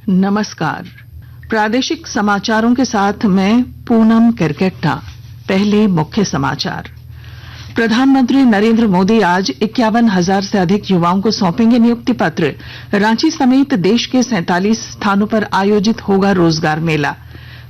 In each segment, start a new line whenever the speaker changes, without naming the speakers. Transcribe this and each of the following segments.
नमस्कार। प्रादेशिक समाचारों के साथ मैं पूनम किरकेट्टा। पहले मुख्य समाचार। प्रधानमंत्री नरेंद्र मोदी आज 51,000 से अधिक युवाओं को सौंपेंगे नियुक्ति पत्र। रांची समेत देश के 47 स्थानों पर आयोजित होगा रोजगार मेला।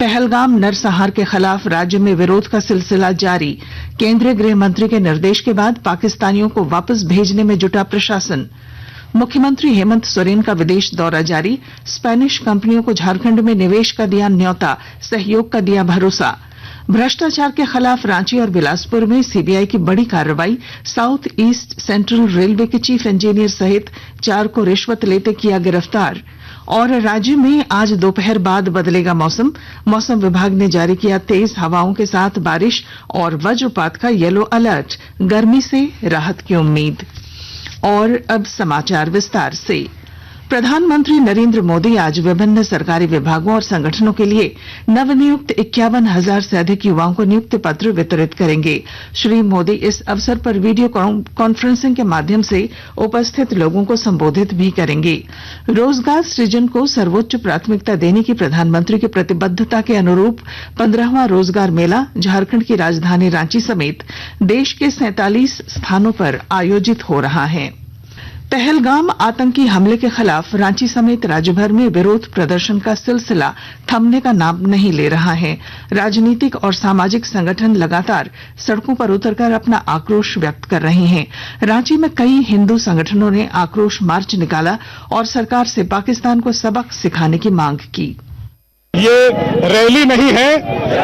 पहलगाम नरसंहार के खिलाफ राज्य में विरोध का सिलसिला जारी। केंद्रीय गृह मंत्री के निर्देश के बाद पाकिस्तानियों को वापस भेजने में जुटा प्रशासन। मुख्यमंत्री हेमंत सोरेन का विदेश दौरा जारी। स्पेनिश कंपनियों को झारखंड में निवेश का दिया न्योता, सहयोग का दिया भरोसा। भ्रष्टाचार के खिलाफ रांची और बिलासपुर में सीबीआई की बड़ी कार्रवाई। साउथ ईस्ट सेंट्रल रेलवे के चीफ इंजीनियर सहित 4 को रिश्वत लेते किया गिरफ्तार। और राज्य में आज दोपहर बाद बदलेगा मौसम। मौसम विभाग ने जारी किया तेज हवाओं के साथ बारिश और वज्रपात का येलो अलर्ट। गर्मी से राहत की उम्मीद। और अब समाचार विस्तार से। प्रधानमंत्री नरेंद्र मोदी आज विभिन्न सरकारी विभागों और संगठनों के लिए नवनियुक्त 51,000 से अधिक युवाओं को नियुक्ति पत्र वितरित करेंगे। श्री मोदी इस अवसर पर वीडियो कॉन्फ्रेंसिंग के माध्यम से उपस्थित लोगों को संबोधित भी करेंगे। रोजगार सृजन को सर्वोच्च प्राथमिकता देने की प्रधानमंत्री की प्रतिबद्धता के अनुरूप 15वां रोजगार मेला झारखंड की राजधानी रांची समेत देश के 47 स्थानों पर आयोजित हो रहा है। पहलगाम आतंकी हमले के खिलाफ रांची समेत राज्यभर में विरोध प्रदर्शन का सिलसिला थमने का नाम नहीं ले रहा है। राजनीतिक और सामाजिक संगठन लगातार सड़कों पर उतरकर अपना आक्रोश व्यक्त कर रहे हैं। रांची में कई हिंदू संगठनों ने आक्रोश मार्च निकाला और सरकार से पाकिस्तान को सबक सिखाने की मांग की।
ये रैली नहीं है,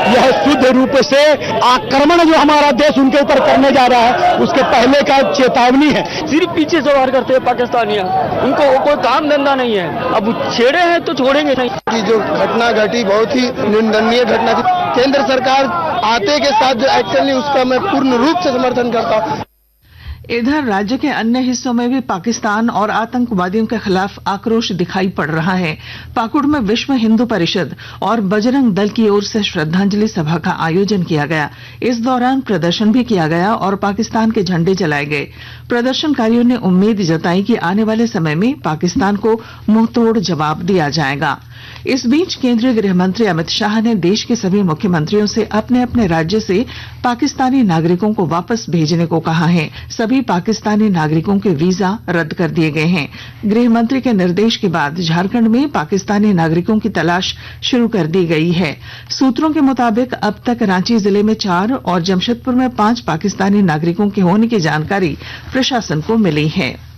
यह शुद्ध रूप से आक्रमण जो हमारा देश उनके ऊपर करने जा रहा है उसके पहले का चेतावनी है।
सिर्फ पीछे से वार करते हैं पाकिस्तानियां, उनको कोई काम धंधा नहीं है। अब छेड़े हैं तो छोड़ेंगे नहीं।
कि जो घटना घटी बहुत ही निंदनीय घटना थी। केंद्र सरकार आते के साथ जो एक्शन ली उसका मैं पूर्ण रूप से समर्थन करता हूं।
इधर राज्य के अन्य हिस्सों में भी पाकिस्तान और आतंकवादियों के खिलाफ आक्रोश दिखाई पड़ रहा है। पाकुड़ में विश्व हिंदू परिषद और बजरंग दल की ओर से श्रद्धांजलि सभा का आयोजन किया गया। इस दौरान प्रदर्शन भी किया गया और पाकिस्तान के झंडे जलाए गए। प्रदर्शनकारियों ने उम्मीद जताई कि आने वाले समय में पाकिस्तान को मुंहतोड़ जवाब दिया जाएगा। इस बीच केंद्रीय गृह मंत्री अमित शाह ने देश के सभी मुख्यमंत्रियों से अपने अपने राज्य से पाकिस्तानी नागरिकों को वापस भेजने को कहा है। सभी पाकिस्तानी नागरिकों के वीजा रद्द कर दिए गए हैं। गृह मंत्री के निर्देश के बाद झारखंड में पाकिस्तानी नागरिकों की तलाश शुरू कर दी गई है। सूत्रों के मुताबिक अब तक रांची जिले में 4 और जमशेदपुर में 5 पाकिस्तानी नागरिकों के होने की जानकारी प्रशासन को मिली है।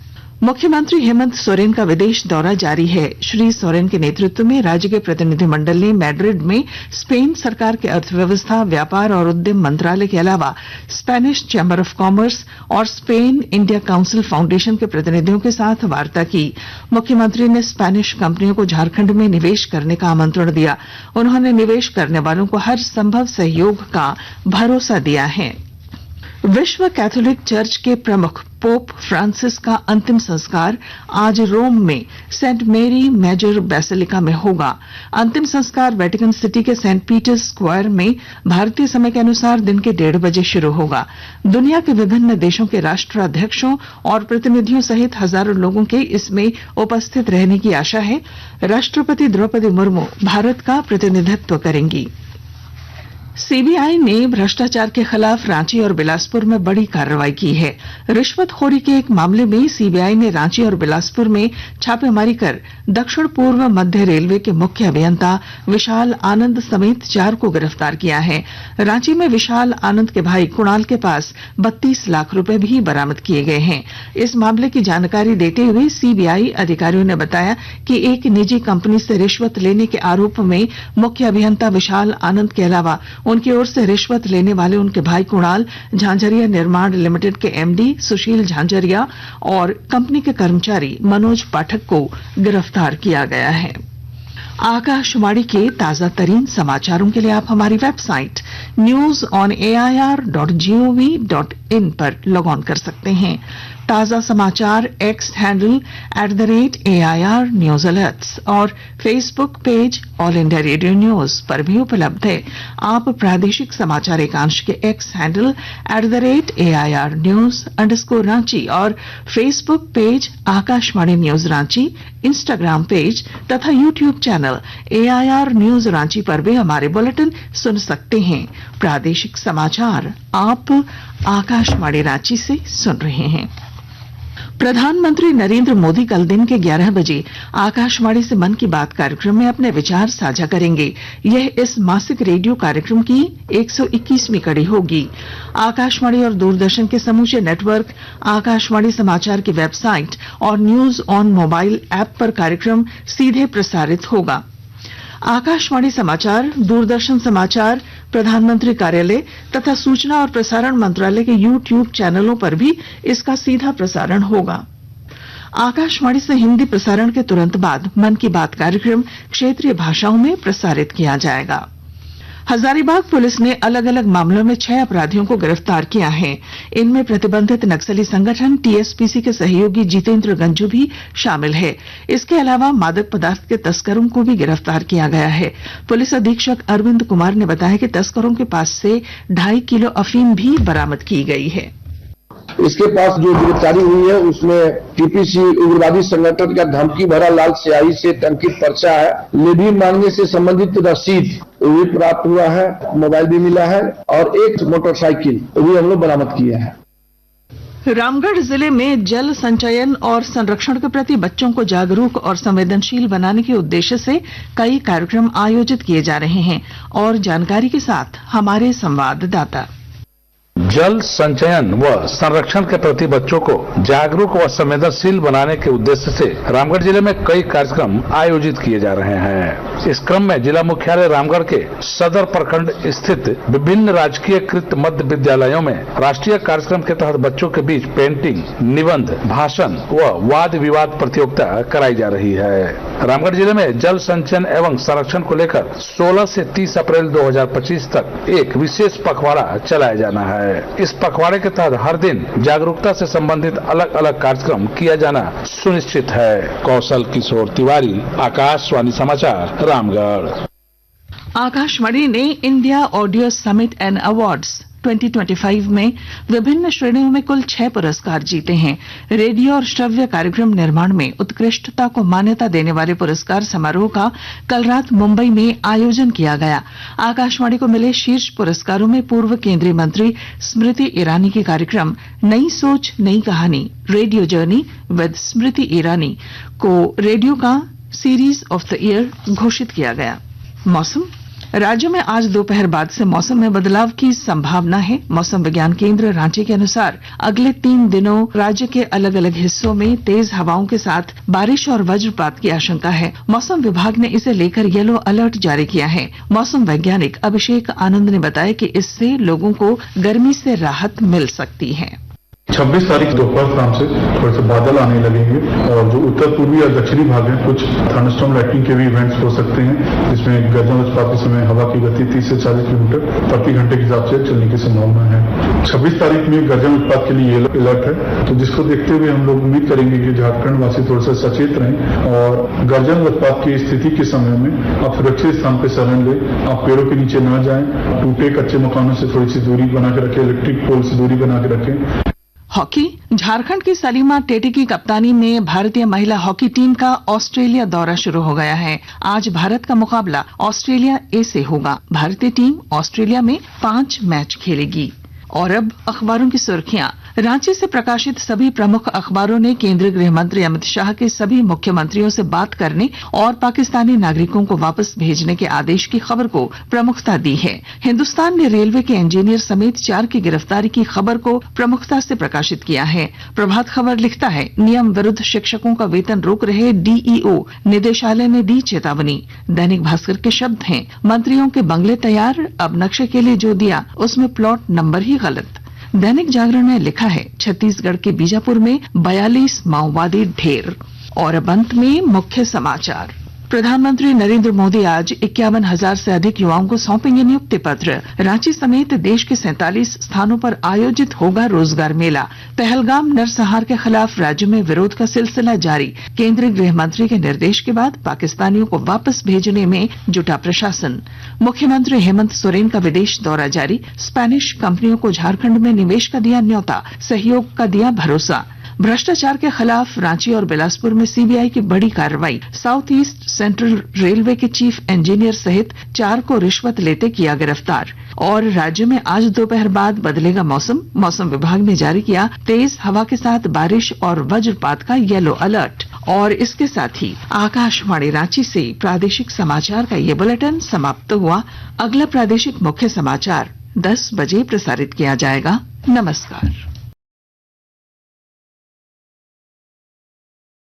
मुख्यमंत्री हेमंत सोरेन का विदेश दौरा जारी है। श्री सोरेन के नेतृत्व में राज्य के प्रतिनिधिमंडल ने मैड्रिड में स्पेन सरकार के अर्थव्यवस्था, व्यापार और उद्यम मंत्रालय के अलावा स्पेनिश चैम्बर ऑफ कॉमर्स और स्पेन इंडिया काउंसिल फाउंडेशन के प्रतिनिधियों के साथ वार्ता की। मुख्यमंत्री ने स्पेनिश कंपनियों को झारखंड में निवेश करने का आमंत्रण दिया। उन्होंने निवेश करने वालों को हर संभव सहयोग का भरोसा दिया है। विश्व कैथोलिक चर्च के प्रमुख पोप फ्रांसिस का अंतिम संस्कार आज रोम में सेंट मेरी मेजर बेसिलिका में होगा। अंतिम संस्कार वेटिकन सिटी के सेंट पीटर्स स्क्वायर में भारतीय समय के अनुसार दिन के 1:30 बजे शुरू होगा। दुनिया के विभिन्न देशों के राष्ट्राध्यक्षों और प्रतिनिधियों सहित हजारों लोगों के इसमें उपस्थित रहने की आशा है। राष्ट्रपति द्रौपदी मुर्मू भारत का प्रतिनिधित्व करेंगी। सीबीआई ने भ्रष्टाचार के खिलाफ रांची और बिलासपुर में बड़ी कार्रवाई की है। रिश्वतखोरी के एक मामले में सीबीआई ने रांची और बिलासपुर में छापेमारी कर दक्षिण पूर्व मध्य रेलवे के मुख्य अभियंता विशाल आनंद समेत 4 को गिरफ्तार किया है। रांची में विशाल आनंद के भाई कुणाल के पास 32 लाख रुपए भी बरामद किए गए हैं। इस मामले की जानकारी देते हुए सीबीआई अधिकारियों ने बताया कि एक निजी कंपनी से रिश्वत लेने के आरोप में मुख्य अभियंता विशाल आनंद के अलावा उनकी ओर से रिश्वत लेने वाले उनके भाई कुणाल, झांझरिया निर्माण लिमिटेड के एमडी सुशील झांझरिया और कंपनी के कर्मचारी मनोज पाठक को गिरफ्तार किया गया है। आकाशवाणी के ताजा तरीन समाचारों के लिए आप हमारी वेबसाइट newsonair.gov.in पर लॉग ऑन कर सकते हैं। ताजा समाचार X handle @AIR news alerts और Facebook page All India Radio news पर भी उपलब्ध है। आप प्रादेशिक समाचार एकांश के एक्स हैंडल @AIR न्यूज _ और Facebook page Akashvani news Ranchi, Instagram page तथा YouTube channel AIR news Ranchi पर भी हमारे बुलेटिन सुन सकते हैं। प्रादेशिक समाचार आप आकाशवाणी रांची से सुन रहे हैं। प्रधानमंत्री नरेंद्र मोदी कल दिन के 11 बजे आकाशवाणी से मन की बात कार्यक्रम में अपने विचार साझा करेंगे। यह इस मासिक रेडियो कार्यक्रम की 121वीं कड़ी होगी। आकाशवाणी और दूरदर्शन के समूचे नेटवर्क, आकाशवाणी समाचार की वेबसाइट और न्यूज ऑन मोबाइल ऐप पर कार्यक्रम सीधे प्रसारित होगा। आकाशवाणी समाचार, दूरदर्शन समाचार, प्रधानमंत्री कार्यालय तथा सूचना और प्रसारण मंत्रालय के यूट्यूब चैनलों पर भी इसका सीधा प्रसारण होगा। आकाशवाणी से हिंदी प्रसारण के तुरंत बाद मन की बात कार्यक्रम क्षेत्रीय भाषाओं में प्रसारित किया जाएगा। हजारीबाग पुलिस ने अलग अलग मामलों में 6 अपराधियों को गिरफ्तार किया है। इनमें प्रतिबंधित नक्सली संगठन TSPC के सहयोगी जितेंद्र गंजू भी शामिल है। इसके अलावा मादक पदार्थ के तस्करों को भी गिरफ्तार किया गया है। पुलिस अधीक्षक अरविंद कुमार ने बताया कि तस्करों के पास से 2.5 किलो अफीम भी बरामद की गई है।
इसके पास जो गिरफ्तारी हुई है उसमें TPC उग्रवादी संगठन का धमकी भरा लाल स्याही से टंकित पर्चा है। लेवी मांगने से संबंधित रसीद भी प्राप्त हुआ है, मोबाइल भी मिला है और एक मोटरसाइकिल भी हम लोग बरामद किए हैं।
रामगढ़ जिले में जल संचयन और संरक्षण के प्रति बच्चों को जागरूक और संवेदनशील बनाने के उद्देश्य से कई कार्यक्रम आयोजित किए जा रहे हैं। और जानकारी के साथ हमारे संवाददाता।
जल संचयन व संरक्षण के प्रति बच्चों को जागरूक व संवेदनशील बनाने के उद्देश्य से रामगढ़ जिले में कई कार्यक्रम आयोजित किए जा रहे हैं। इस क्रम में जिला मुख्यालय रामगढ़ के सदर प्रखंड स्थित विभिन्न राजकीयकृत मध्य विद्यालयों में राष्ट्रीय कार्यक्रम के तहत बच्चों के बीच पेंटिंग, निबंध, भाषण व वाद विवाद प्रतियोगिता कराई जा रही है। रामगढ़ जिले में जल संचयन एवं संरक्षण को लेकर 16 से 30 अप्रैल 2025 तक एक विशेष पखवाड़ा चलाया जाना है। इस पखवाड़े के तहत हर दिन जागरूकता से संबंधित अलग अलग कार्यक्रम किया जाना सुनिश्चित है। कौशल किशोर तिवारी, आकाशवाणी समाचार, रामगढ़।
आकाशवाणी ने India audio summit and awards 2025 में विभिन्न श्रेणियों में कुल 6 पुरस्कार जीते हैं। रेडियो और श्रव्य कार्यक्रम निर्माण में उत्कृष्टता को मान्यता देने वाले पुरस्कार समारोह का कल रात मुंबई में आयोजन किया गया। आकाशवाणी को मिले शीर्ष पुरस्कारों में पूर्व केंद्रीय मंत्री स्मृति ईरानी के कार्यक्रम नई सोच नई कहानी, radio journey with Smriti Irani को रेडियो का सीरीज ऑफ द ईयर घोषित किया गया। मौसम, राज्य में आज दोपहर बाद से मौसम में बदलाव की संभावना है। मौसम विज्ञान केंद्र रांची के अनुसार अगले 3 दिनों राज्य के अलग अलग हिस्सों में तेज हवाओं के साथ बारिश और वज्रपात की आशंका है। मौसम विभाग ने इसे लेकर येलो अलर्ट जारी किया है। मौसम वैज्ञानिक अभिषेक आनंद ने बताया कि इससे लोगों को गर्मी से राहत मिल सकती है।
26 तारीख दोपहर शाम से थोड़े से बादल आने लगेंगे और जो उत्तर पूर्वी और दक्षिणी भाग में कुछ थंडरस्टॉर्म लाइटनिंग के भी इवेंट्स हो सकते हैं, जिसमें गर्जन वज्रपात के समय हवा की गति 30 से 40 किलोमीटर प्रति घंटे के हिसाब से चलने की संभावना है। 26 तारीख में गर्जन वज्रपात के लिए येलो अलर्ट है, तो जिसको देखते हुए हम लोग उम्मीद करेंगे कि झारखंड वासी थोड़ा सा सचेत रहें और गर्जन वज्रपात की स्थिति के समय में आप सुरक्षित स्थान पर शरण लें। आप पेड़ों के नीचे न जाएं, टूटे कच्चे मकानों से थोड़ी सी दूरी बना के रखें, इलेक्ट्रिक पोल से दूरी बना के रखें।
हॉकी, झारखंड की सलीमा टेटी की कप्तानी में भारतीय महिला हॉकी टीम का ऑस्ट्रेलिया दौरा शुरू हो गया है। आज भारत का मुकाबला ऑस्ट्रेलिया ए से होगा। भारतीय टीम ऑस्ट्रेलिया में 5 मैच खेलेगी। और अब अखबारों की सुर्खियां। रांची से प्रकाशित सभी प्रमुख अखबारों ने केंद्रीय गृह मंत्री अमित शाह के सभी मुख्यमंत्रियों से बात करने और पाकिस्तानी नागरिकों को वापस भेजने के आदेश की खबर को प्रमुखता दी है। हिंदुस्तान ने रेलवे के इंजीनियर समेत 4 की गिरफ्तारी की खबर को प्रमुखता से प्रकाशित किया है। प्रभात खबर लिखता है, नियम विरुद्ध शिक्षकों का वेतन रोक रहे DEO, निदेशालय ने दी चेतावनी। दैनिक भास्कर के शब्द हैं, मंत्रियों के बंगले तैयार, अब नक्शे के लिए जो दिया उसमें प्लॉट नंबर ही गलत। दैनिक जागरण ने लिखा है, छत्तीसगढ़ के बीजापुर में 42 माओवादी ढेर। और अब अंत में मुख्य समाचार प्रधानमंत्री नरेंद्र मोदी आज 51,000 से अधिक युवाओं को सौंपेंगे नियुक्ति पत्र। रांची समेत देश के 47 स्थानों पर आयोजित होगा रोजगार मेला। पहलगाम नरसंहार के खिलाफ राज्य में विरोध का सिलसिला जारी। केंद्रीय गृह मंत्री के निर्देश के बाद पाकिस्तानियों को वापस भेजने में जुटा प्रशासन। मुख्यमंत्री हेमंत सोरेन का विदेश दौरा जारी। स्पेनिश कंपनियों को झारखंड में निवेश का दिया न्योता, सहयोग का दिया भरोसा। भ्रष्टाचार के खिलाफ रांची और बिलासपुर में सीबीआई की बड़ी कार्रवाई। साउथ ईस्ट सेंट्रल रेलवे के चीफ इंजीनियर सहित 4 को रिश्वत लेते किया गिरफ्तार। और राज्य में आज दोपहर बाद बदलेगा मौसम विभाग ने जारी किया तेज हवा के साथ बारिश और वज्रपात का येलो अलर्ट। और इसके साथ ही आकाशवाणी रांची से प्रादेशिक समाचार का ये बुलेटिन समाप्त हुआ। अगला प्रादेशिक मुख्य समाचार 10 बजे प्रसारित किया जाएगा। नमस्कार।